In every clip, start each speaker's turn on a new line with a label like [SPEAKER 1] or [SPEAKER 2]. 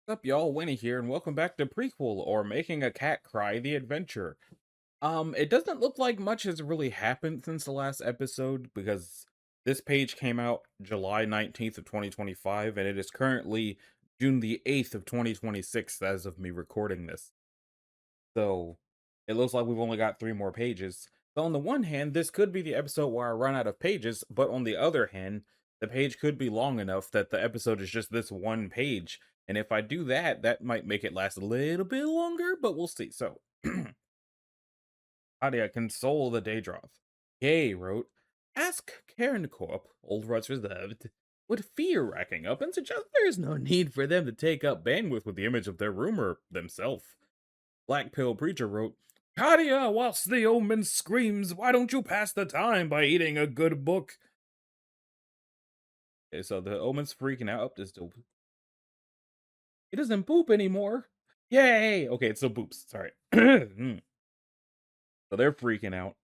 [SPEAKER 1] What's up, y'all? Winnie here, and welcome back to Prequel, or Making a Cat Cry, the adventure. It doesn't look like much has really happened since the last episode, because this page came out July 19th of 2025, and it is currently June the 8th of 2026 as of me recording this. So, it looks like we've only got 3 more pages. So on the one hand, this could be the episode where I run out of pages, but on the other hand, the page could be long enough that the episode is just this one page. And if I do that, that might make it last a little bit longer, but we'll see. So, Adia, console the Daedroth. Gay wrote, Ask Karen Corp, old rights reserved, with fear racking up and suggest there is no need for them to take up bandwidth with the image of their rumor themselves. Black Pill Preacher wrote, Kadia, whilst the omen screams, why don't you pass the time by eating a good book? Okay, so the omen's freaking out. This still it doesn't poop anymore. Yay! Okay, it still poops. Sorry. So they're freaking out.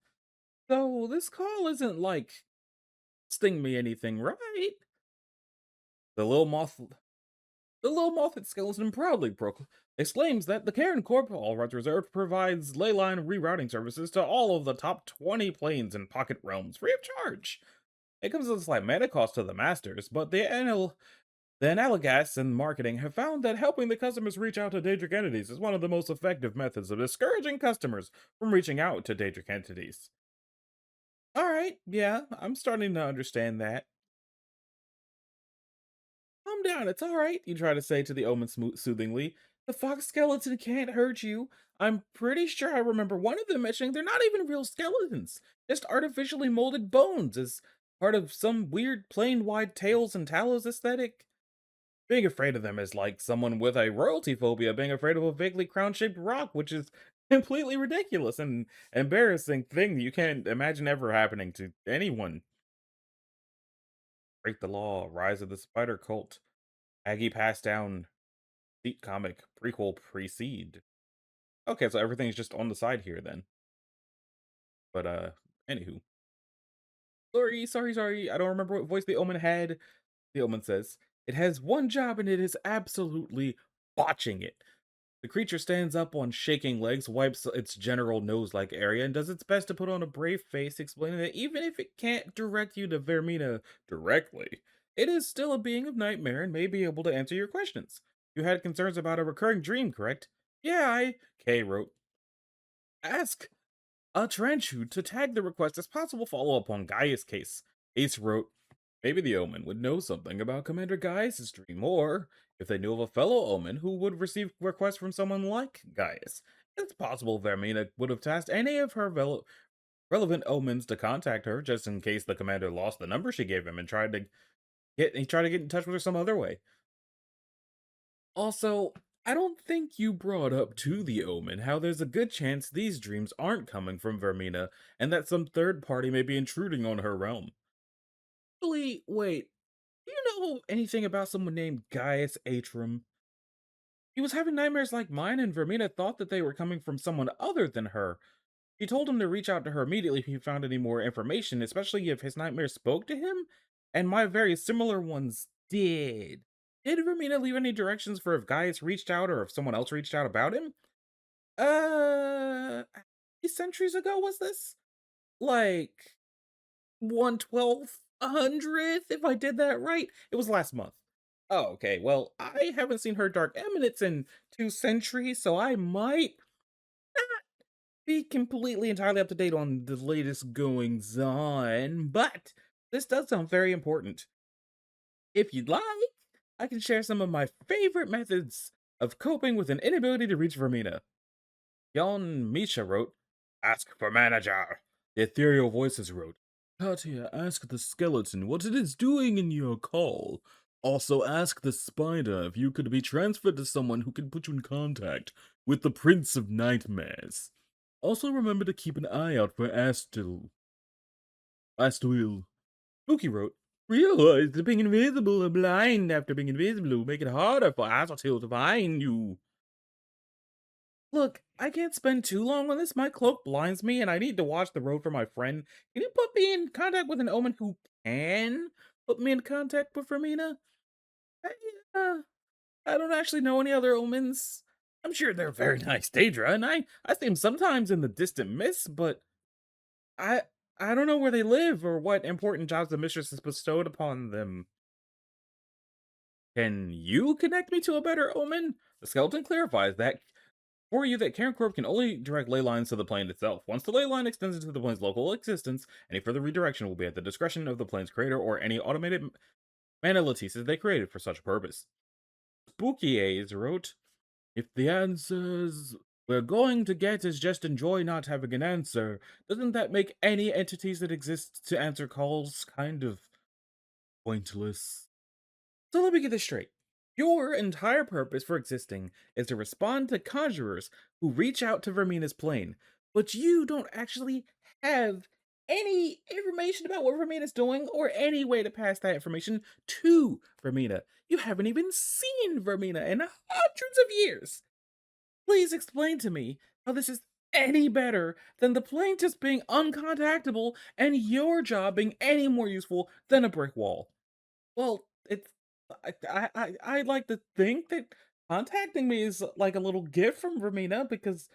[SPEAKER 1] So this call isn't like sting me anything, right? The little moth The little moth skeleton proudly exclaims that the Karen Corp, all rights reserved, provides leyline rerouting services to all of the top 20 planes and pocket realms free of charge. It comes with a slight meta cost to the masters, but the Analogas and marketing have found that helping the customers reach out to Daedric entities is one of the most effective methods of discouraging customers from reaching out to Daedric entities. Alright, yeah, I'm starting to understand that. Calm down, it's alright, you try to say to the omen soothingly. The fox skeleton can't hurt you. I'm pretty sure I remember one of them mentioning they're not even real skeletons, just artificially molded bones as part of some weird plain wide tails and tallows aesthetic. Being afraid of them is like someone with a royalty phobia being afraid of a vaguely crown shaped rock, which is completely ridiculous and embarrassing thing you can't imagine ever happening to anyone. Break the law, rise of the spider cult. Aggie passed down seat comic prequel precede. Okay, so everything's just on the side here then. But anywho. Sorry. I don't remember what voice the omen had. The omen says, it has one job and it is absolutely botching it. The creature stands up on shaking legs, wipes its general nose-like area, and does its best to put on a brave face, explaining that even if it can't direct you to Vermina directly, it is still a being of nightmare and may be able to answer your questions. You had concerns about a recurring dream, correct? Yeah, Kay wrote. Ask a Tranchu to tag the request as possible follow-up on Gaia's case. Ace wrote, maybe the Omen would know something about Commander Gaius' dream, or if they knew of a fellow Omen who would receive requests from someone like Gaius. It's possible Vermina would have tasked any of her relevant Omens to contact her, just in case the commander lost the number she gave him and tried to get in touch with her some other way. Also, I don't think you brought up to the Omen how there's a good chance these dreams aren't coming from Vermina, and that some third party may be intruding on her realm. Actually, wait, do you know anything about someone named Gaius Atrum? He was having nightmares like mine, and Vermina thought that they were coming from someone other than her. He told him to reach out to her immediately if he found any more information, especially if his nightmares spoke to him, and my very similar ones did. Did Vermina leave any directions for if Gaius reached out or if someone else reached out about him? How many centuries ago was this? Like 1/12, 100th, if I did that right? It was last month. Oh, okay. Well, I haven't seen her Dark Eminence in 2 centuries, so I might be completely entirely up to date on the latest goings on, but this does sound very important. If you'd like, I can share some of my favorite methods of coping with an inability to reach Vermina. Yon Misha wrote, Ask for manager. The ethereal voices wrote, Katya, ask the skeleton what it is doing in your call. Also ask the spider if you could be transferred to someone who can put you in contact with the Prince of Nightmares. Also remember to keep an eye out for Astwil. Spooky wrote, Realize that being invisible or blind after being invisible will make it harder for Azrael to find you. Look, I can't spend too long on this. My cloak blinds me, and I need to watch the road for my friend. Can you put me in contact with an omen who can put me in contact with Fermina? I, uh, I don't actually know any other omens. I'm sure they're very nice, Daedra, and I see them sometimes in the distant mists, but I I don't know where they live or what important jobs the mistress has bestowed upon them. Can you connect me to a better omen? The skeleton clarifies that for you that Karen Corp can only direct ley lines to the plane itself. Once the ley line extends into the plane's local existence, any further redirection will be at the discretion of the plane's creator or any automated mana lattices they created for such a purpose. Spooky A's wrote, if the answers we're going to get is just enjoy not having an answer, doesn't that make any entities that exist to answer calls kind of pointless? So let me get this straight. Your entire purpose for existing is to respond to conjurers who reach out to Vermina's plane, but you don't actually have any information about what Vermina's doing or any way to pass that information to Vermina. You haven't even seen Vermina in hundreds of years. Please explain to me how this is any better than the plane just being uncontactable and your job being any more useful than a brick wall. Well, it's I like to think that contacting me is like a little gift from Romina because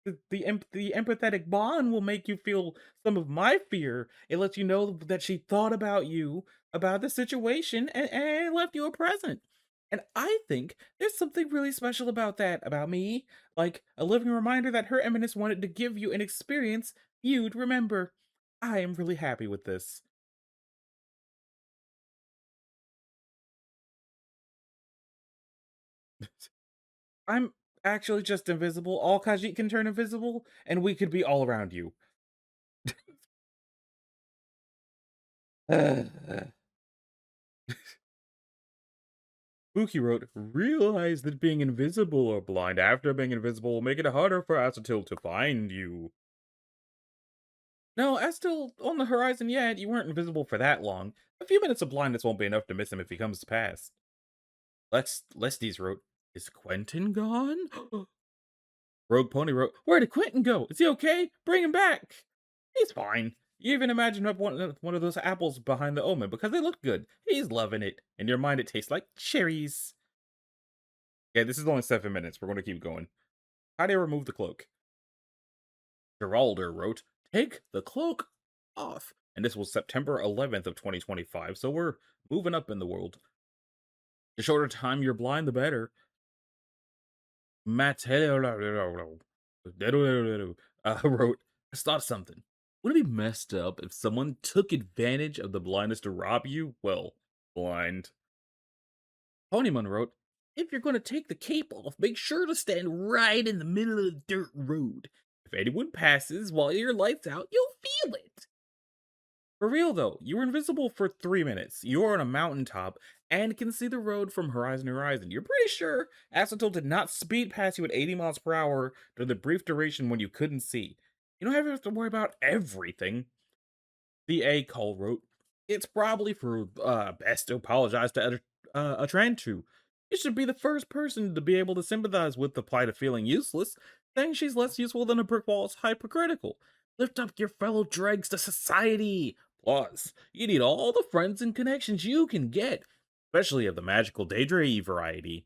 [SPEAKER 1] the empathetic bond will make you feel some of my fear. It lets you know that she thought about you, about the situation, and left you a present. And I think there's something really special about that, about me, like a living reminder that Her Eminence wanted to give you an experience you'd remember. I am really happy with this. I'm actually just invisible. All Khajiit can turn invisible, and we could be all around you. Buki wrote, realize that being invisible or blind after being invisible will make it harder for Asatil to find you. No, Asatil on the horizon yet. You weren't invisible for that long. A few minutes of blindness won't be enough to miss him if he comes past. Lesties wrote, is Quentin gone? Rogue Pony wrote, where did Quentin go? Is he okay? Bring him back. He's fine. You even imagine up one of those apples behind the omen because they look good. He's loving it. In your mind, it tastes like cherries. Okay, this is only 7 minutes. We're going to keep going. How do you remove the cloak? Geralder wrote, take the cloak off. And this was September 11th of 2025, so we're moving up in the world. The shorter time you're blind, the better. Matt wrote, I thought something. Would it be messed up if someone took advantage of the blindness to rob you? Well, blind. Ponyman wrote, if you're going to take the cape off, make sure to stand right in the middle of the dirt road. If anyone passes while your light's out, you'll feel it. For real though, you were invisible for 3 minutes. You're on a mountaintop and can see the road from horizon to horizon. You're pretty sure Acetal did not speed past you at 80 miles per hour during the brief duration when you couldn't see. You don't have to worry about everything. The A call wrote, it's probably for best to apologize to Atrantu. You should be the first person to be able to sympathize with the plight of feeling useless, saying she's less useful than a brick wall is hypocritical. Lift up your fellow dregs to society. Plus, you need all the friends and connections you can get, especially of the magical Daedra variety.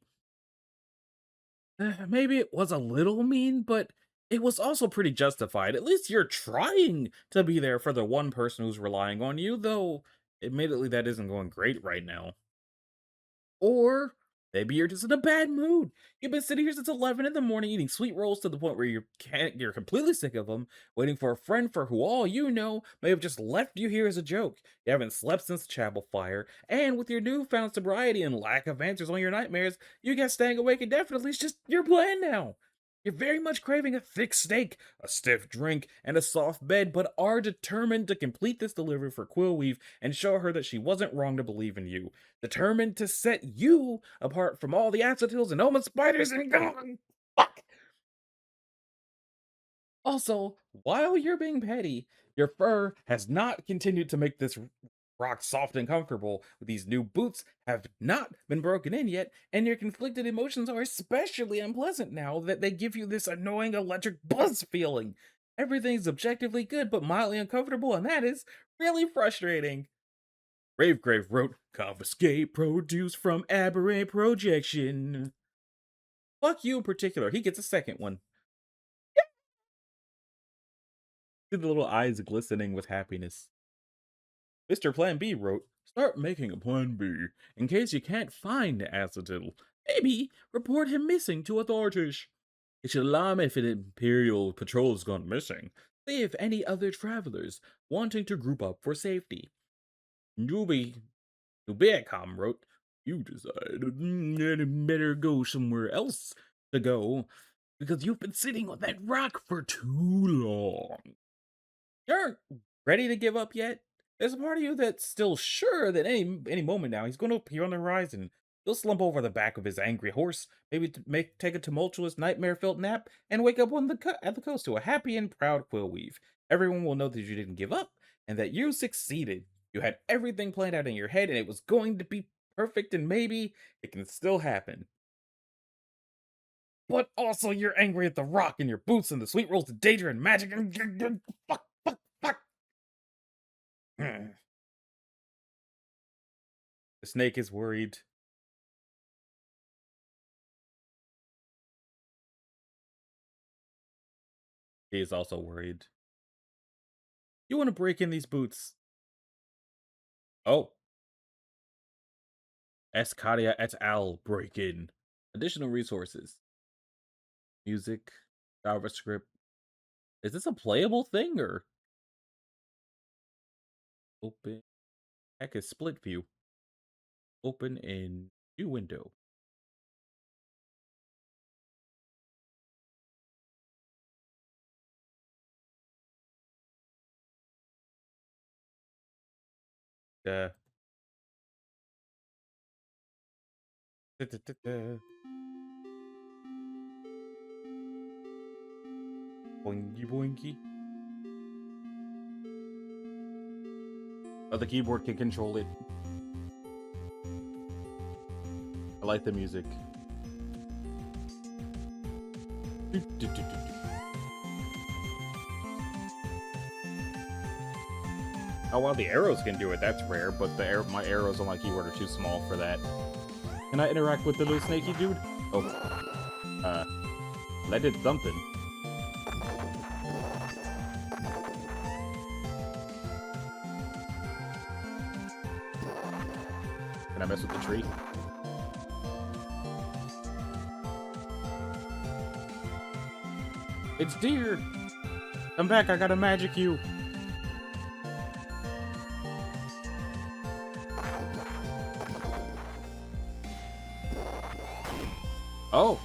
[SPEAKER 1] Maybe it was a little mean, but it was also pretty justified. At least you're trying to be there for the one person who's relying on you, though admittedly that isn't going great right now. Or maybe you're just in a bad mood. You've been sitting here since 11 in the morning eating sweet rolls to the point where you're completely sick of them, waiting for a friend for who all you know may have just left you here as a joke. You haven't slept since the chapel fire, and with your newfound sobriety and lack of answers on your nightmares, you guess staying awake indefinitely is just your plan now. You're very much craving a thick steak, a stiff drink, and a soft bed, but are determined to complete this delivery for Quillweave and show her that she wasn't wrong to believe in you. Determined to set you apart from all the acetils and omen spiders and gone. Fuck! Also, while you're being petty, your fur has not continued to make this rock soft and comfortable. These new boots have not been broken in yet, and your conflicted emotions are especially unpleasant now that they give you this annoying electric buzz feeling. Everything's objectively good but mildly uncomfortable, and that is really frustrating. Ravegrave wrote, confiscate produce from aberrant projection. Fuck you in particular. He gets a second one. See the little eyes glistening with happiness. Mr. Plan B wrote, start making a Plan B in case you can't find Acetyl. Maybe report him missing to authorities. It should alarm if an Imperial patrol has gone missing. See if any other travelers wanting to group up for safety. Nubiacom wrote, you decided it better go somewhere else to go because you've been sitting on that rock for too long. You aren't ready to give up yet? There's a part of you that's still sure that any moment now he's going to appear on the horizon. He'll slump over the back of his angry horse, maybe take a tumultuous, nightmare-filled nap, and wake up at the coast to a happy and proud quill weave. Everyone will know that you didn't give up and that you succeeded. You had everything planned out in your head, and it was going to be perfect, and maybe it can still happen. But also, you're angry at the rock and your boots and the sweet rolls of danger and magic and fuck. The snake is worried. He is also worried. You want to break in these boots? Oh. Escadia et al. Break in. Additional resources. Music. JavaScript. Is this a playable thing or? Open. Heck is split view. Open in new window. Boinky boinky. Oh, the keyboard can control it. I like the music. Oh, well, the arrows can do it. That's rare, but my arrows on my keyboard are too small for that. Can I interact with the little snaky dude? Oh. That did something. Can I mess with the tree? It's deer! Come back, I gotta magic you! Oh!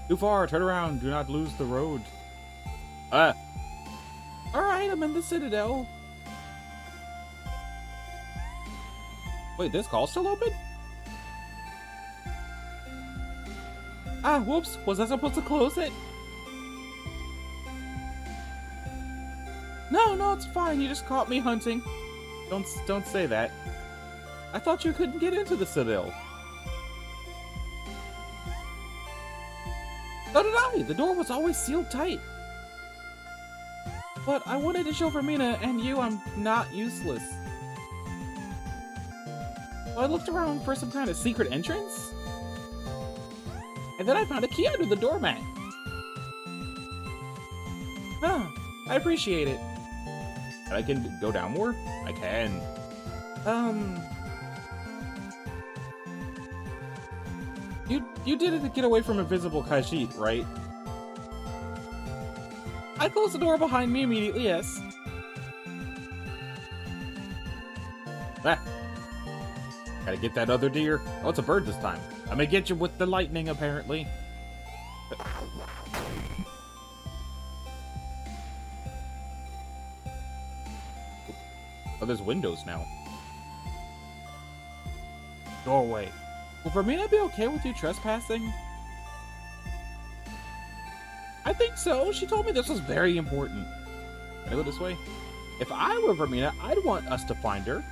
[SPEAKER 1] Too far, turn around, do not lose the road. Alright, I'm in the Citadel. Wait, this call's still open? Ah, whoops, was I supposed to close it? No, it's fine, you just caught me hunting. Don't say that. I thought you couldn't get into the Citadel. So did I! The door was always sealed tight. But I wanted to show Vermina and you I'm not useless. So I looked around for some kind of secret entrance. And then I found a key under the doormat. Huh, I appreciate it. And I can go down more? I can. You did it to get away from invisible Khajiit, right? I closed the door behind me immediately, yes. Ah. Gotta get that other deer. Oh, it's a bird this time. I'm gonna get you with the lightning, apparently. Oh, there's windows now. Doorway. Will Vermina be okay with you trespassing? I think so. She told me this was very important. Can I go this way? If I were Vermina, I'd want us to find her.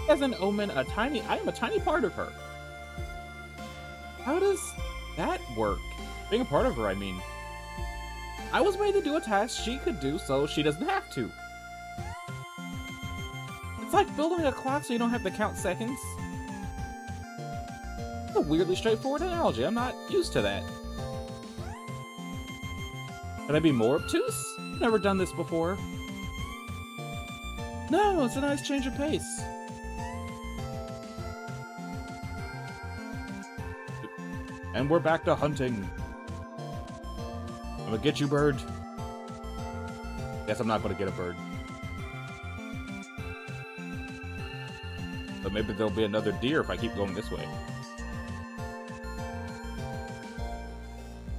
[SPEAKER 1] As an omen, I am a tiny part of her. How does that work? Being a part of her, I mean. I was made to do a task she could do so she doesn't have to. It's like building a clock so you don't have to count seconds. It's a weirdly straightforward analogy. I'm not used to that. Could I be more obtuse? Never done this before. No, it's a nice change of pace. And we're back to hunting. I'm gonna get you, bird. Guess I'm not gonna get a bird. But maybe there'll be another deer if I keep going this way.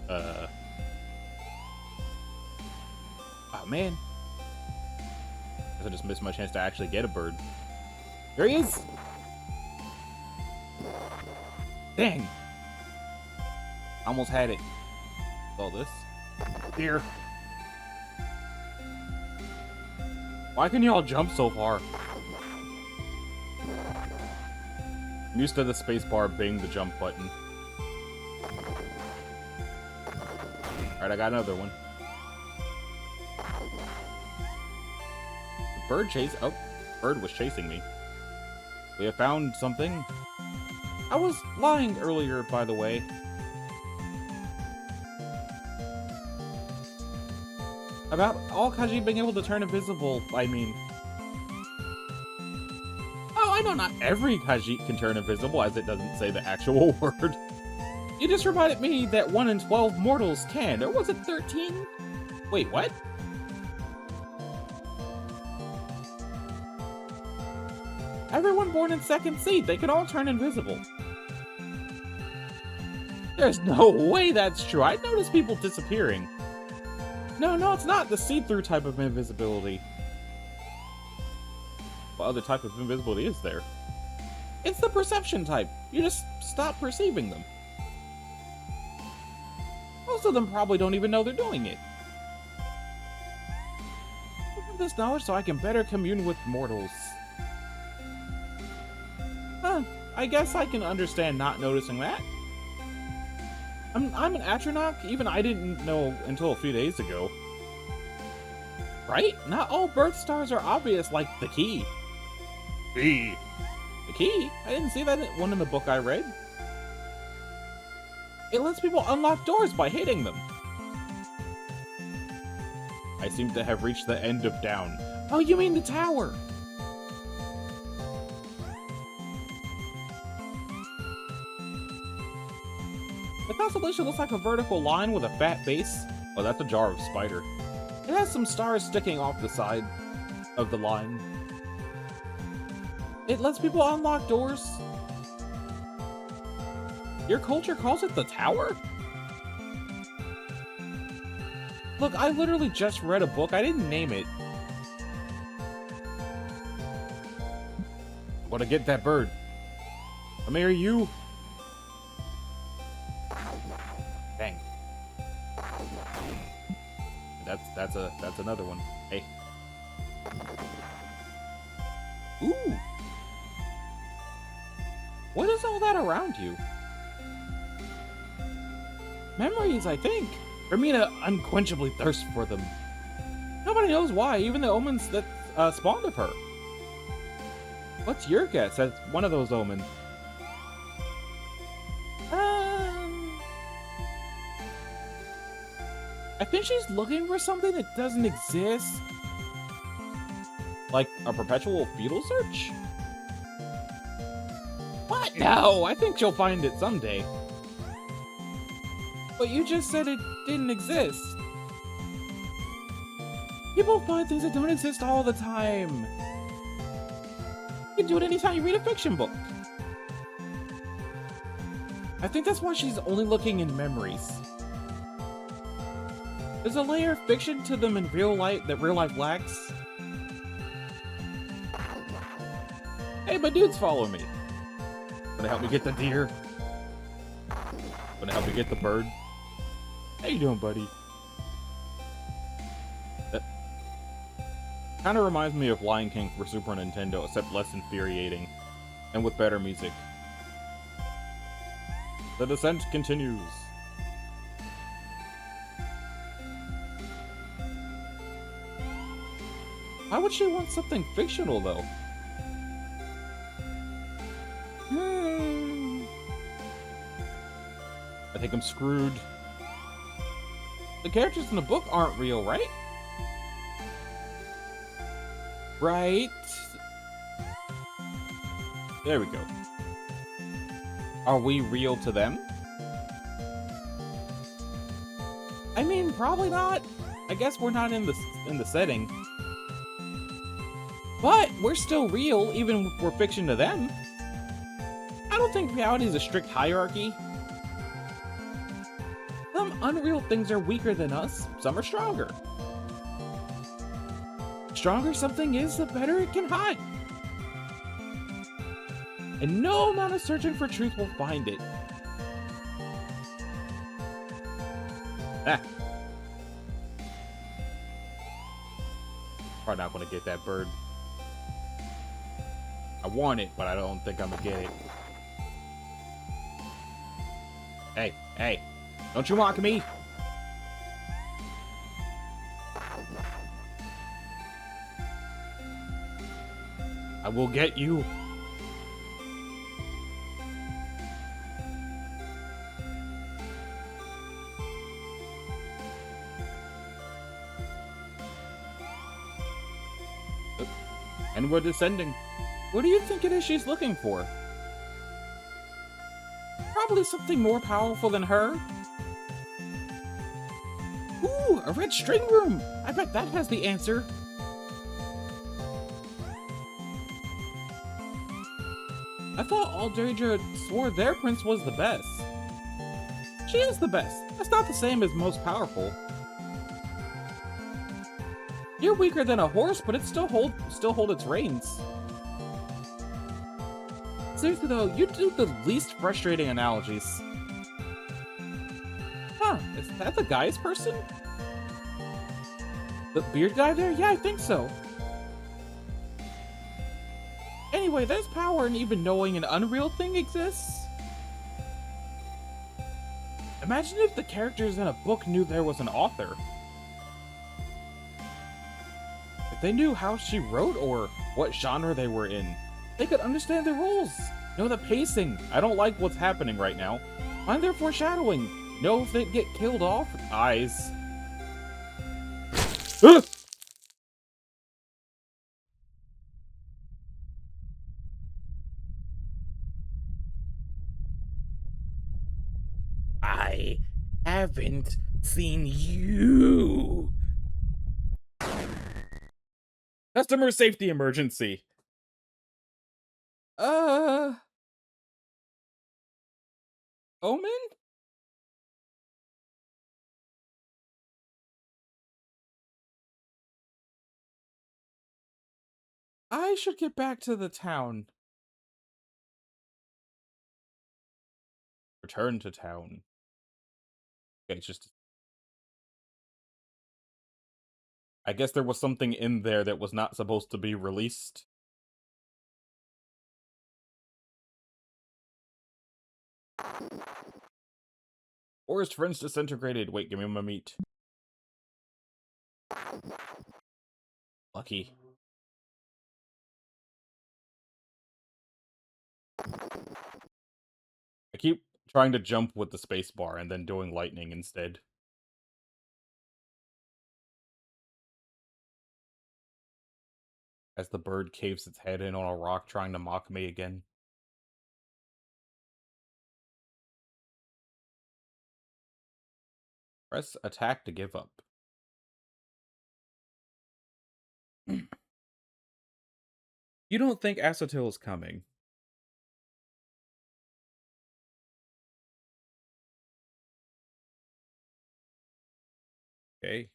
[SPEAKER 1] Oh, man. Guess I just missed my chance to actually get a bird. There he is! Dang! Almost had it. All this. Deer. Why can y'all jump so far? I'm used to the spacebar being the jump button. Alright, I got another one. The bird chase. Oh, bird was chasing me. We have found something. I was lying earlier, by the way. About all Kaji being able to turn invisible, I mean... Oh, I know not every Kaji can turn invisible, as it doesn't say the actual word. You just reminded me that 1 in 12 mortals can, or was it 13? Wait, what? Everyone born in second seed, they can all turn invisible. There's no way that's true. I noticed people disappearing. No, it's not the see-through type of invisibility. What other type of invisibility is there? It's the perception type. You just stop perceiving them. Most of them probably don't even know they're doing it. I want this knowledge so I can better commune with mortals. Huh, I guess I can understand not noticing that. I'm an Atronach, even I didn't know until a few days ago. Right? Not all birth stars are obvious, like the key. The key? I didn't see that one in the book I read. It lets people unlock doors by hitting them. I seem to have reached the end of down. Oh, you mean the tower? The constellation looks like a vertical line with a fat base. Oh, that's a jar of spider. It has some stars sticking off the side of the line. It lets people unlock doors. Your culture calls it the tower? Look, I literally just read a book. I didn't name it. I'm gonna get that bird. Come here, you. Dang. That's another one. Hey. Ooh. What is all that around you? Memories, I think. Hermina unquenchably thirsts for them. Nobody knows why, even the omens that spawned of her. What's your guess as one of those omens? I think she's looking for something that doesn't exist. Like a perpetual fetal search? What? No, I think she'll find it someday. But you just said it didn't exist. People find things that don't exist all the time. You can do it anytime you read a fiction book. I think that's why she's only looking in memories. There's a layer of fiction to them in real life that real life lacks. Hey, my dudes follow me. Gonna help me get the deer. Gonna help me get the bird. How you doing, buddy? That kind of reminds me of Lion King for Super Nintendo, except less infuriating. And with better music. The descent continues. Why would she want something fictional, though? Hmm. I think I'm screwed. The characters in the book aren't real, right? Right. There we go. Are we real to them? I mean, probably not. I guess we're not in the setting. But we're still real, even if we're fiction to them. I don't think reality is a strict hierarchy. Some unreal things are weaker than us, some are stronger. Stronger something is, the better it can hide. And no amount of searching for truth will find it. Ah. Probably not gonna get that bird. I want it, but I don't think I'm gonna get it. Hey, hey, don't you mock me! I will get you. And we're descending. What do you think it is she's looking for? Probably something more powerful than her. Ooh, a red string room! I bet that has the answer. I thought Aldraja swore their prince was the best. She is the best. That's not the same as most powerful. You're weaker than a horse, but it still hold its reins. Seriously though, you do the least frustrating analogies. Huh, is that the guy's person? The beard guy there? Yeah, I think so. Anyway, there's power in even knowing an unreal thing exists. Imagine if the characters in a book knew there was an author. If they knew how she wrote or what genre they were in, they could understand the rules, know the pacing. I don't like what's happening right now. Find their foreshadowing. Know if they get killed off. Eyes. I haven't seen you. Customer safety emergency. Omen? I should get back to the town. Return to town. Okay, it's just... I guess there was something in there that was not supposed to be released. Or his friends disintegrated. Wait, give me my meat. Lucky. I keep trying to jump with the spacebar and then doing lightning instead. As the bird caves its head in on a rock trying to mock me again. Press attack to give up. You don't think Acetyl is coming? Okay.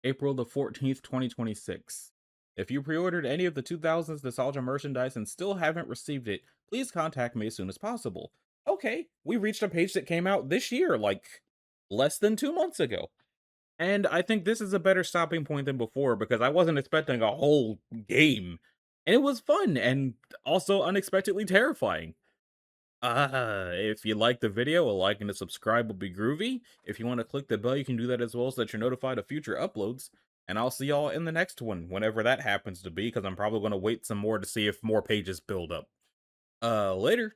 [SPEAKER 1] April the 14th, 2026. If you pre-ordered any of the 2000s nostalgia merchandise and still haven't received it, please contact me as soon as possible. Okay, we reached a page that came out this year, like less than 2 months ago. And I think this is a better stopping point than before because I wasn't expecting a whole game. And it was fun and also unexpectedly terrifying. If you like the video, a like and a subscribe will be groovy. If you want to click the bell, you can do that as well so that you're notified of future uploads. And I'll see y'all in the next one, whenever that happens to be, because I'm probably going to wait some more to see if more pages build up. Later.